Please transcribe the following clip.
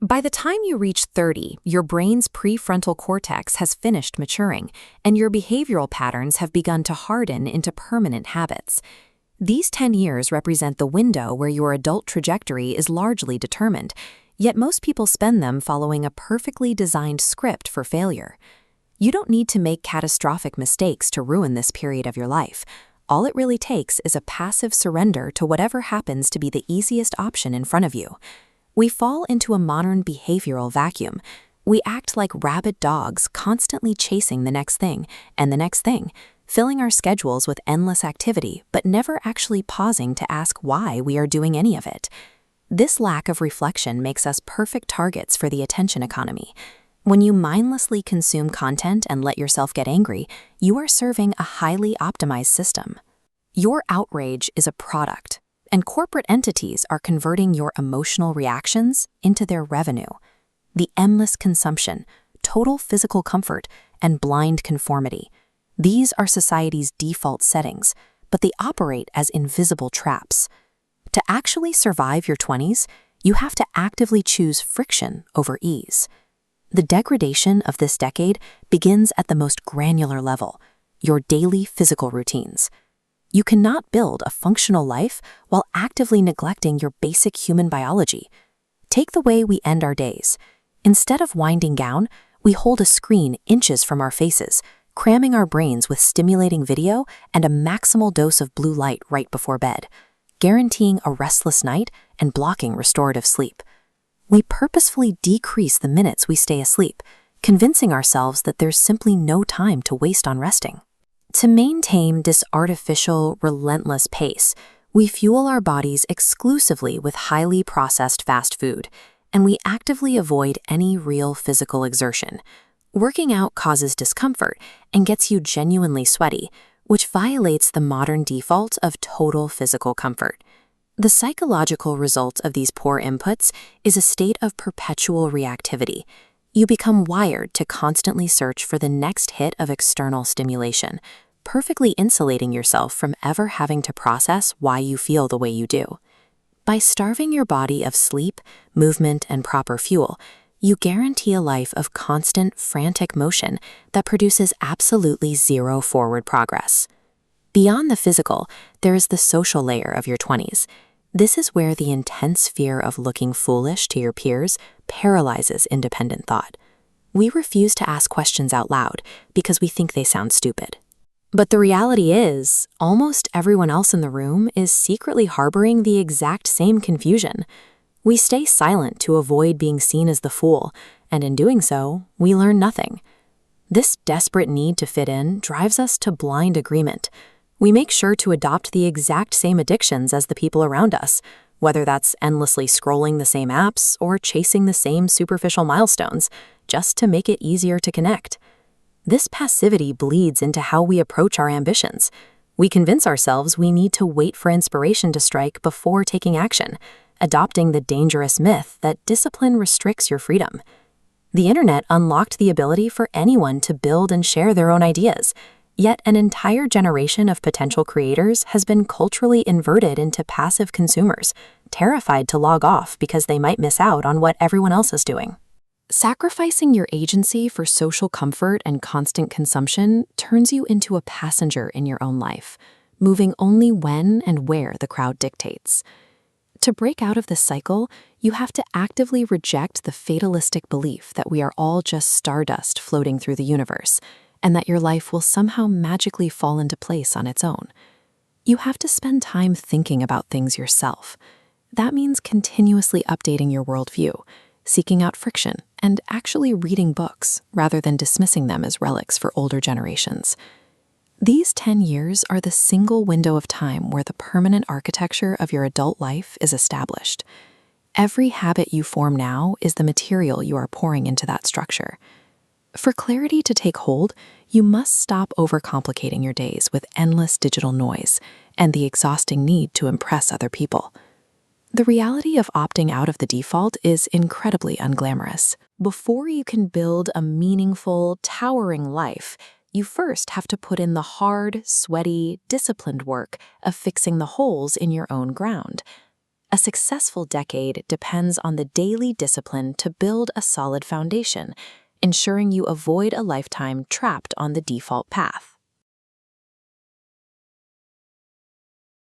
By the time you reach 30, your brain's prefrontal cortex has finished maturing, and your behavioral patterns have begun to harden into permanent habits. These 10 years represent the window where your adult trajectory is largely determined, yet most people spend them following a perfectly designed script for failure. You don't need to make catastrophic mistakes to ruin this period of your life. All it really takes is a passive surrender to whatever happens to be the easiest option in front of you. We fall into a modern behavioral vacuum. We act like rabid dogs, constantly chasing the next thing and the next thing, filling our schedules with endless activity, but never actually pausing to ask why we are doing any of it. This lack of reflection makes us perfect targets for the attention economy. When you mindlessly consume content and let yourself get angry, you are serving a highly optimized system. Your outrage is a product, and corporate entities are converting your emotional reactions into their revenue. The endless consumption, total physical comfort, and blind conformity. These are society's default settings, but they operate as invisible traps. To actually survive your 20s, you have to actively choose friction over ease. The degradation of this decade begins at the most granular level, your daily physical routines. You cannot build a functional life while actively neglecting your basic human biology. Take the way we end our days. Instead of winding down, we hold a screen inches from our faces, cramming our brains with stimulating video and a maximal dose of blue light right before bed, guaranteeing a restless night and blocking restorative sleep. We purposefully decrease the minutes we stay asleep, convincing ourselves that there's simply no time to waste on resting. To maintain this artificial, relentless pace, we fuel our bodies exclusively with highly processed fast food, and we actively avoid any real physical exertion. Working out causes discomfort and gets you genuinely sweaty, which violates the modern default of total physical comfort. The psychological result of these poor inputs is a state of perpetual reactivity. You become wired to constantly search for the next hit of external stimulation, perfectly insulating yourself from ever having to process why you feel the way you do. By starving your body of sleep, movement, and proper fuel, you guarantee a life of constant, frantic motion that produces absolutely zero forward progress. Beyond the physical, there is the social layer of your 20s. This is where the intense fear of looking foolish to your peers paralyzes independent thought. We refuse to ask questions out loud because we think they sound stupid. But the reality is, almost everyone else in the room is secretly harboring the exact same confusion. We stay silent to avoid being seen as the fool, and in doing so, we learn nothing. This desperate need to fit in drives us to blind agreement. We make sure to adopt the exact same addictions as the people around us, whether that's endlessly scrolling the same apps or chasing the same superficial milestones, just to make it easier to connect. This passivity bleeds into how we approach our ambitions. We convince ourselves we need to wait for inspiration to strike before taking action, adopting the dangerous myth that discipline restricts your freedom. The internet unlocked the ability for anyone to build and share their own ideas. Yet an entire generation of potential creators has been culturally inverted into passive consumers, terrified to log off because they might miss out on what everyone else is doing. Sacrificing your agency for social comfort and constant consumption turns you into a passenger in your own life, moving only when and where the crowd dictates. To break out of this cycle, you have to actively reject the fatalistic belief that we are all just stardust floating through the universe, and that your life will somehow magically fall into place on its own. You have to spend time thinking about things yourself. That means continuously updating your worldview, seeking out friction, and actually reading books rather than dismissing them as relics for older generations. These 10 years are the single window of time where the permanent architecture of your adult life is established. Every habit you form now is the material you are pouring into that structure. For clarity to take hold, you must stop overcomplicating your days with endless digital noise and the exhausting need to impress other people. The reality of opting out of the default is incredibly unglamorous. Before you can build a meaningful, towering life, you first have to put in the hard, sweaty, disciplined work of fixing the holes in your own ground. A successful decade depends on the daily discipline to build a solid foundation, ensuring you avoid a lifetime trapped on the default path.